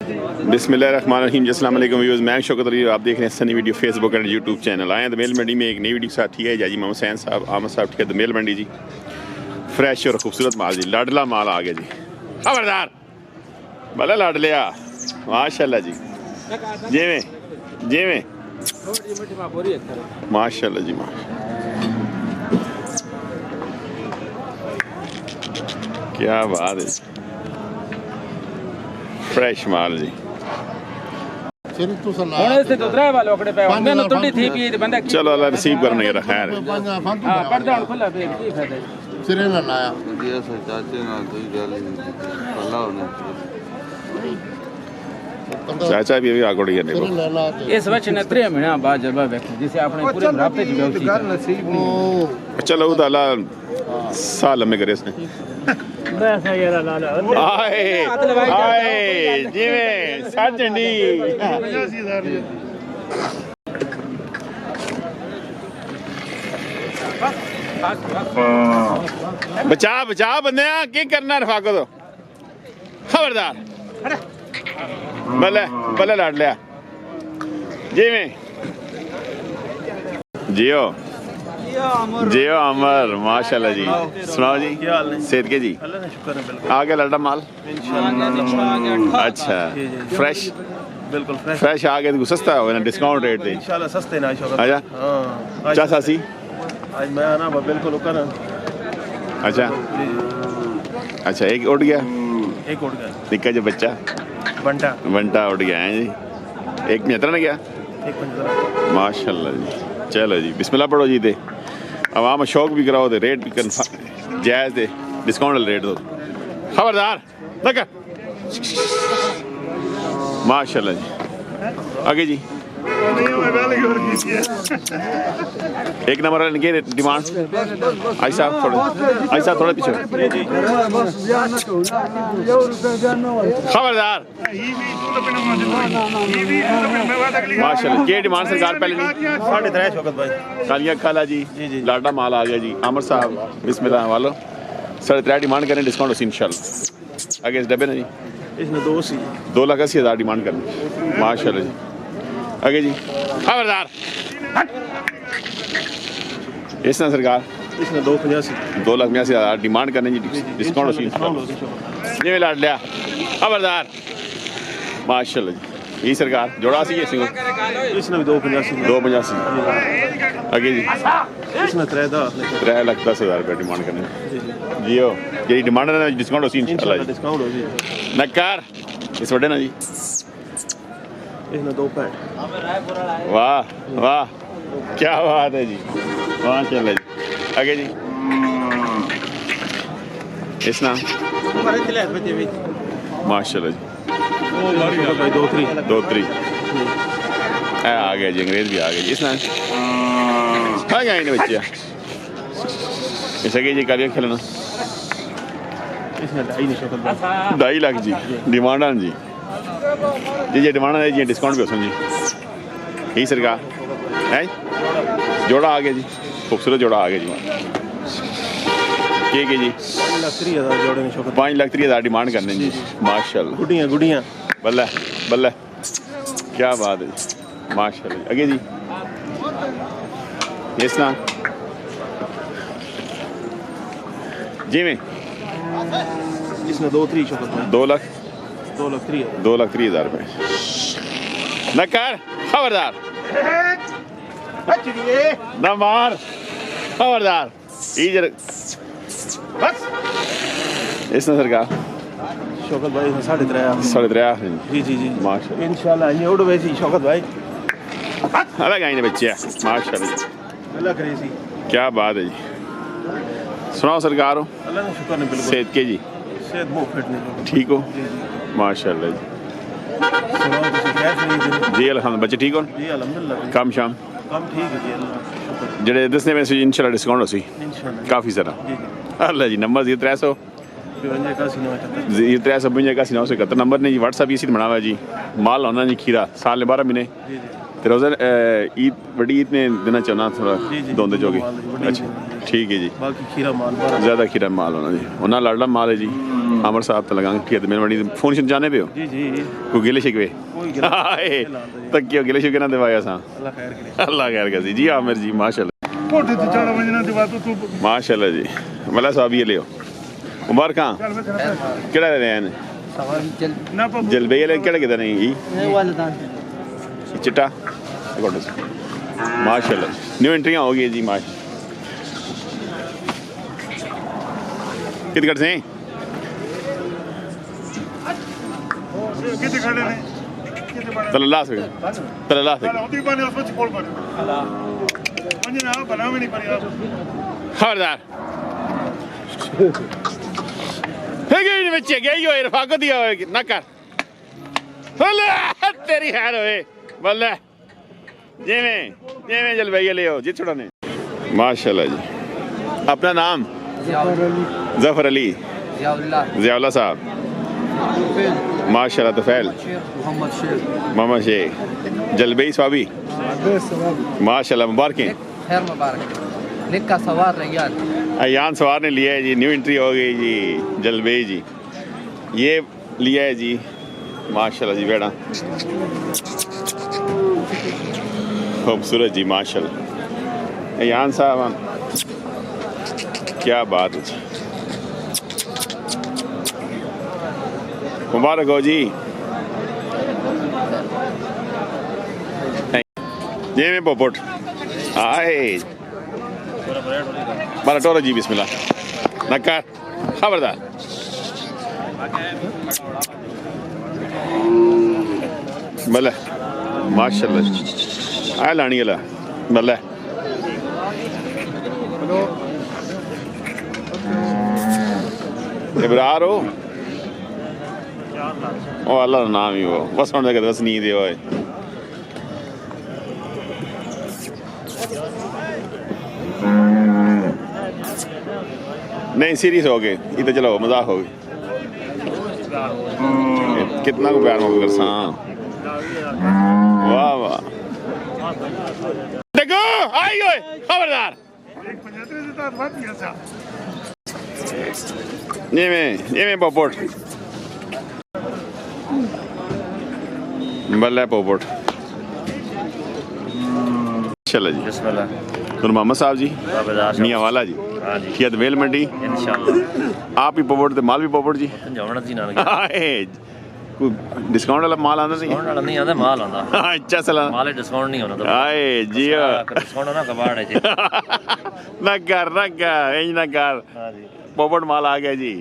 बिस्मिल्लाहिर्रहमानिर्रहीम। अस्सलाम वालेकुम व्यूअर्स, मैं शौकत अली, आप देख रहे हैं Sunny video Facebook and YouTube channel. आए द मेल मंडी में एक नई वीडियो साथ ठीक है जाजी मोहम्मद हुसैन साहब, आमद साहब ठीक है द मेल मंडी जी। फ्रेश और खूबसूरत माल जी, लाडला माल आ गया जी। खबरदार भला लाड लिया माशाल्लाह जी। जेवें जेवें माशाल्लाह जी क्या बात है, फ्रेश माल जी। चलो अल्लाह रिसीव करने का खैर चाचा भी अभी आगोड़ी है इस वक्त ने 3 महीना बाद जब जिसे आपने पूरे रास्ते में चलो ताला साल में करे इसने आए आए जिवें साजनी बचा बचा बंदे की करना रफाको तो खबरदार भले भले लाड लिया जिवें जियो जियो अमर माशाल्लाह जी। सुनाओ जी सेहत के जी आ गया लाडा माल अच्छा फ्रेश बिल्कुल फ्रेश आ गया तो सस्ता हो ना डिस्काउंट रेट दे इंशाल्लाह सस्ते ना शौकत। अच्छा क्या सासी आज मैं ना बिल्कुल ओकर अच्छा अच्छा एक उड़ गया एक उड़ गया निक्का जो बच्चा बंटा बंटा उड़ गया है जी। एक 75 ने गया एक 75 माशाल्लाह जी। चलो जी बिस्मिल्लाह पढ़ो जी दे आवाम शौक भी कराओ दे रेट भी जायज़ दे डिस्काउंट रेट दो खबरदार लगा माशाल्लाह जी। आगे जी एक नंबर वाले की डिमांड आई साहब थोड़ा पीछे खबरदार माशाल्लाह की डिमांड सरकार पहले नहीं 3.5 शौकत भाई कालिया खाला जी लाडा माल आ गया जी। आमर साहब बिस्मिल्लाह वालो 3.5 डिमांड करें डिस्काउंट उसी इंशाल्लाह। आगे इस डब्बे ना जी इसमें 2,80,000 डिमांड करनी माशाल्लाह जी। आगे जी खबरदार इस ना सरकार इसमें 2,85,000 डिमांड करने जी डिस्काउंट उसी जी में लाड लिया खबरदार माशाल्लाह जी। ये सरकार जोड़ा सी इसमें इसमें 2,85 आगे जी इसमें 3,10,000 रुपये डिमांड करने जियो यही डिमांड है डिस्काउंट उसी इंशाल्लाह डिस्काउंट हो जी नकार इस वडे ना जी इसमें 2 पैंट वाह वाह क्या बात है जी माशाल्लाह जी। आगे जी इस ना माशाल्लाह जी 2-3 आ गया जी अंग्रेज भी आ गया जी। इस ना आ गया इन्हें बच्चे इस आगे जी कालिया खेलना इसमें 2.5 लाख जी डिमांड है जी जी डिमांड है जी डिस्काउंट भी हो जी यही सरकार है जोड़ा आ गया जी खूबसूरत जोड़ा आ गया जी के जी 5,30,000 डिमांड करने जी माशाल्लाह गुड़ियाँ बल्ला बल्ला क्या बात है माशाल्लाह। आगे जी इस ना जी में इसमें 2-3 शौकत 2,30,000 रुपये न कर खबरदार न मार खबरदार इधर इस ना सरकार शौकत भाई 3.5 जी जी जी माशाल्लाह इंशाल्लाह ये उड़ वैसी शौकत भाई अलग आईने बच्चे माशाल्लाह अल्लाह करे सी क्या बात है जी। सुनाओ सरकार हो अल्लाह का शुक्र है बिल्कुल सेहत के जी सेहत बहुत फिट नहीं ठीक हो माशाल्लाह जी। जी अल्हम्दुलिल्लाह बच्चे ठीक हो जी अल्हम्दुलिल्लाह कम शाम कम ठीक है जी अल्लाह जेडे दसने में इंशाल्लाह डिस्काउंट हो सी इंशाल्लाह काफ़ी सारा अल्लाह जी। नंबर 0300 351 नंबर ने जी व्हाट्सअप इसी बनावा है जी। माल होना जी खीरा साल 12 महीने तो रोज़ा ईद बड़ी ईद में देना चाहना थोड़ा दोंदे जोगी अच्छा ठीक है जी। बाकी खीरा माल ज़्यादा खीरा माल होना जी उन्हें लाडला माल है जी आमर साहब तो लगा ठीक है मेरे बड़ी फोन से जाने पे हो जी जी कोई गिले शिकवे कोई गिला तक क्यों गिले शिकवे ना दिवाया सा अल्लाह खैर करे अल्लाह खैर कर जी आमिर जी माशाल्लाह कोटे तो चढ़ वजना दिवा तू माशाल्लाह जी मला साहब ये लियो उमर कहाँ केड़ा ले रहे हैं ना जलबे ले केड़ा किधर नहीं जी चिट्टा माशाल्लाह न्यू एंट्रियां हो गई जी माशा कितने से कितने खड़े ने तल्ला से होती बने उसमें छोड़ कर वजना बना में नहीं पड़ी खबरदार गई बच्चे गई हो रफाकत दिया हो ना कर तेरी खैर होए बल्ले जेमें जल भैया ले आओ जी छोड़ा ने माशाल्लाह जी अपना नाम जफर अली ज़ियाउल्लाह साहब माशाल्लाह तफैल मोहम्मद शेख जलबई स्वाबी माशाल्लाह मुबारकें खैर मुबारक निक्का सवार रैयान अयान सवार ने लिया है जी न्यू एंट्री हो गई जी जलबई जी ये लिया है जी माशाल्लाह जी बेड़ा खूबसूरत जी माशाल्लाह अयान साहब क्या बात है मुबारक हो जी ये में पोपट आए मारा टोरा जी बिस्मिल्लाह नकार खबरदार भले माशाल्लाह आए लानी वाला भले इब्रार हो ओ अल्लाह का नाम ही वो बस होने का बस नहीं दे ओए नहीं सीरियस हो गए इधर चलो मजाक हो गई कितना को प्यार मोहब्बत करसा वाह वाह देखो आई ओए खबरदार ये में पोपट बल्ले पोपट चलो जी बिस्मिल्लाह तो मोहम्मद साहब जी मियाँ वाला जी हाँ जी किया मेल मंडी इंशाल्लाह आप ही पोपट थे माल भी पोपट जी समझावना जी ना कोई डिस्काउंट वाला माल आंदा नहीं डिस्काउंट वाला नहीं आंदा माल आंदा अच्छा सला माल डिस्काउंट नहीं होना तो आए जी डिस्काउंट ना कबाड़ है जी ना कर इंज ना कर हां जी पोपट माल आ गया जी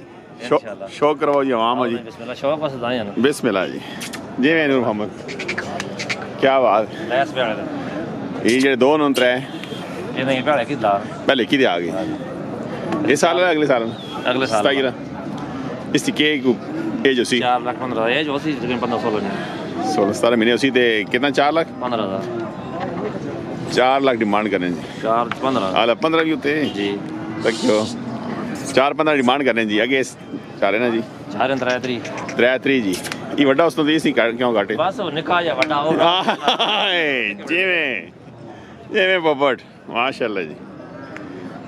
इंशाल्लाह शौक करवाओ जी आवाम जी बिस्मिल्लाह शौक वास्ते दाएं ना बिस्मिल्लाह जी जी मैं नूर मोहम्मद क्या बात लैस पे आएगा ये जे दो नूं त्रै ये नहीं पहले की दा पहले की आ गई इस साल है अगले साल अगले साल 27 इसकी के एज उसी 4,15,000 ये जो सी तकरीबन 15-16 ने 16-17 महीने उसी ते कितना 4 लाख 15,000 4 लाख डिमांड करें जी 4-15 हाल 15 भी होते हैं जी तक क्यों 4-15 डिमांड करें जी आगे चारे ना जी 3 जी ये वड्डा उसने दी सी क्यों काटे बस निकाह या बड़ा हो जेमें पोपट माशाल्लाह जी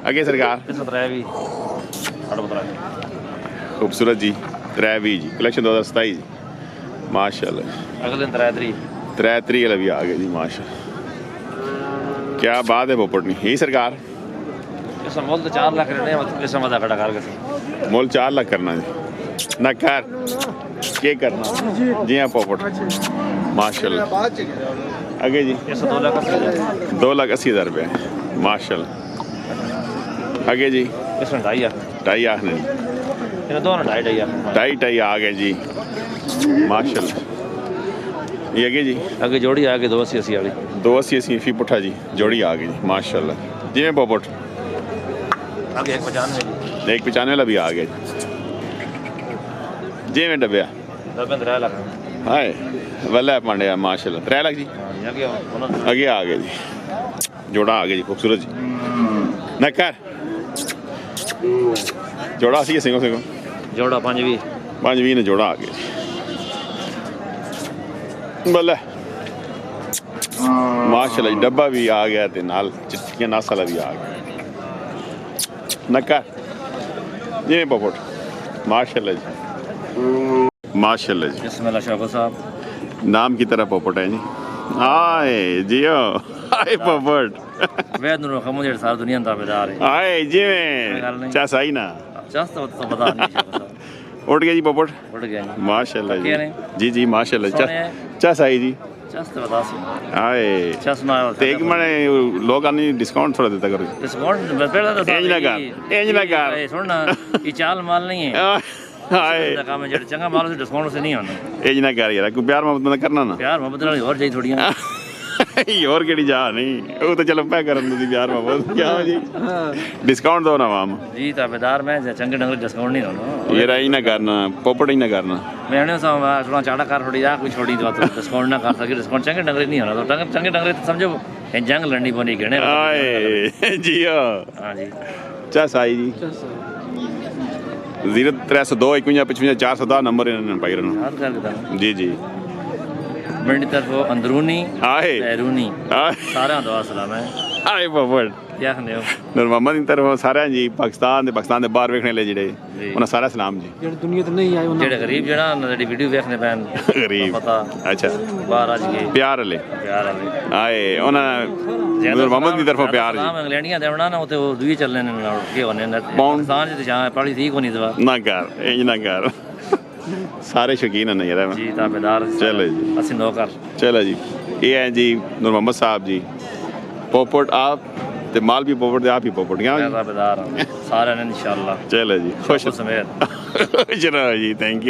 आगे सरकार भी खूबसूरत जी 3 जी कलेक्शन 2027 जी माशाल्लाह अगले दिन 3 वाला भी आ गया जी माशाल्लाह क्या बात है पोपट नहीं यही सरकार इस मोल तो 4 लाख रहने इस मदा खड़ा कर के मोल 4 लाख करना जी ना कर क्या करना जी हाँ पोपट माशाल्लाह आगे जी 2,80,000 रुपये माशाल्लाह आगे जी इसमें 2.5 आखने इन दोनों 2.5 आ गए जी माशाल्लाह ये आगे जी आगे जोड़ी आगे 280 वाली 280 फी पुठा जी जोड़ी आ गई जी माशाल्लाह जी मैं पोपट आगे 195 195 वाला भी आ गया जी मैं डब्बिया 3 लाख हाय वल्ला पांड्या माशाल्लाह 3 लाख जी आगे आ गए जी जोड़ा आ गया जी खूबसूरत जी ना कर जोड़ा सी सिंगो जोड़ा 520 ने जोड़ा आ गया जी बल्ले माशाल्लाह जी डब्बा भी आ गया ते नाल चिट्टियां नासाला भी आ गया नक्का जी पोपट माशाल्लाह जी, माशाल्लाह जी। बिस्मिल्लाह शौकत साहब। नाम की तरह पोपट है जी। आए जियो, आए पोपट, वैद नूर खमो जेड़ सारी दुनिया दा ताबेदार है। आए जिवें चा सही ना चस तो पता नहीं शौकत साहब। उठ गया जी पोपट, उठ गया जी। माशाल्लाह पक्के ने? जी। जी माशाल्लाह, सोने चा सही जी। चस तो बता सी। आए चस ना आयो। ते एक मने लोग आनी डिस्काउंट थोड़ा देता करो। डिस्काउंट पहले तो इंज ना कर, इंज ना कर। सुन ना, ये चाल माल नहीं है। आए दा काम है जेड़ चंगा माल से डिस्काउंट से नहीं होना। इंज ना कर यार, कोई प्यार मोहब्बत ना करना ना। प्यार मोहब्बत नाल और जाई थोड़ियां। और केड़ी जा नहीं, वो तो चलो पै करन दी प्यार मोहब्बत क्या हो जी। डिस्काउंट दो ना वाम जी ताबेदार मैं चंगे डंगर डिस्काउंट नहीं होना। ये रही ना करना, पोपट ही ना करना। मैं ने थोड़ा चाड़ा कर थोड़ी जा कोई छोड़ी तो डिस्काउंट ना कर सके। डिस्काउंट चंगे डंगर नहीं होना। तो चंगे डंगर तो समझो ये जंग लड़नी पौनी गणे। आए जियो, हां जी। चा साई जी 0302 51 55 410 नंबर इन्होंने पाई रहना। याद कर देता जी जी। मेरी तरफ अंदरूनी आए बैरूनी आए सारा दुआ सलाम है। आए पोपट क्या कहने हो नूर मोहम्मद की तरफ सारे जी, पाकिस्तान दे बाहर वेखने ले जिहड़े जी। उन्हें सारा सलाम जी। जेड़े गरीब जेड़ा जेडी वीडियो देखने पैन गरीब पता अच्छा बाहर आज के प्यार ले प्यार वाले आए उन्हें नूर मोहम्मद की तरफ प्यार जी। सलाम इंग्लैंडियां देवना ना उते वो दुई चलने ने के होने ने कौन? पाकिस्तान च जहां पढ़ी थी कोनी दवा ना कर, इंज ना कर। सारे शौकीन हैं यार। जी ताबेदार चलो जी, असि नौकर चलो जी। ये हैं जी नूर मोहम्मद साहब जी। पोपट आप ते माल भी पोपट दे, आप ही पोपट क्या ताबेदार सारे ने इंशाल्लाह। चलो जी, खुश समेत खुश रहो जी, थैंक यू।